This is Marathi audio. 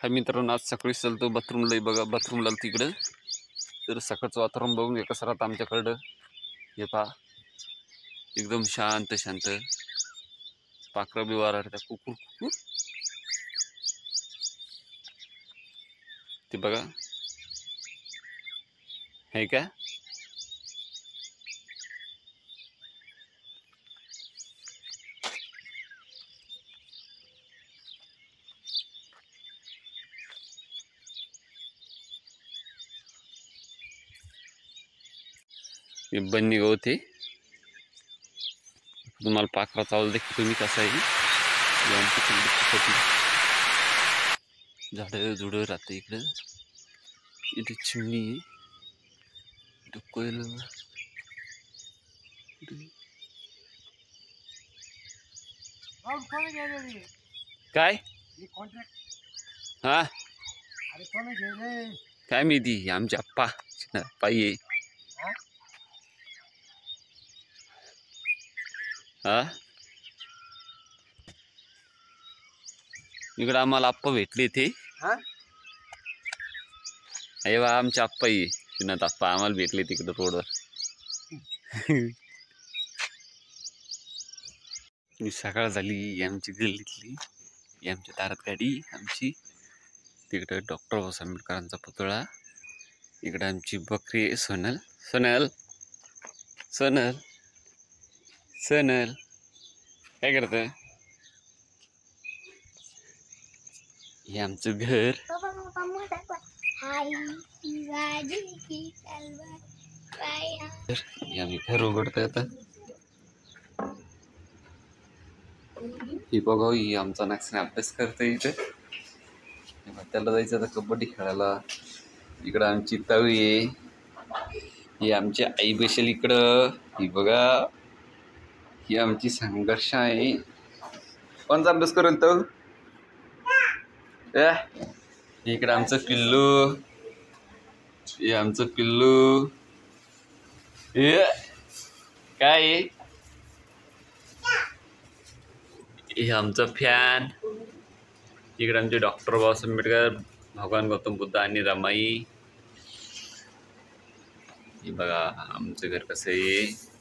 हा मित्रांनो, आज सकाळी चालतो बाथरूमला. बघा बाथरूमला तिकडं. तर सकाळचं वातावरण बघून घ्या कसं राहतं आमच्याकडं. हे पहा, एकदम शांत शांत. पाखरं बी वाराडतात कुकुर कुकुर. ते बघा, हे का हे बन्नी गवत आहे. तुम्हाला पाखरा चावला देखील तुम्ही कसं आहे. झाडं झुडं राहतं इकडं. इथे चिमणी आहे, इथं कोयल. काय हा काय माहिती, आमच्या आप्पा पायी आहे. हा, इकडं आम्हाला आप्पा भेटले ते. अरे वा, आमचे आप्पा आहे श्रीनाथ आप्पा, आम्हाला भेटले तिकडं रोडवर. सकाळ झाली आमची गल्लीतली. आमच्या दारात गाडी आमची. तिकडं डॉक्टर बाबासाहेब आंबेडकरांचा पुतळा. इकडं आमची बकरी सोनल. सोनल सोनल सोनल काय करत. हे आमचं घर. आम्ही घर उघडतोय आता. ही बघा, ही आमचा नाक्सने अभ्यास करतोय इथे. त्याला जायचं आता कबड्डी खेळायला. इकडं आमची तवी आहे. ही आमची आई बसेल इकडं. ही बघा, ही आमची संघर्ष आहे. कोणचा अभ्यास करेल तो. इकडं आमचं पिल्लू. हे आमचं पिल्लू. काय हे आमचं फॅन. इकडे आमचे डॉक्टर बाबासाहेब आंबेडकर, भगवान गौतम बुद्ध आणि रमाई. हे बघा आमचं घर कसं आहे.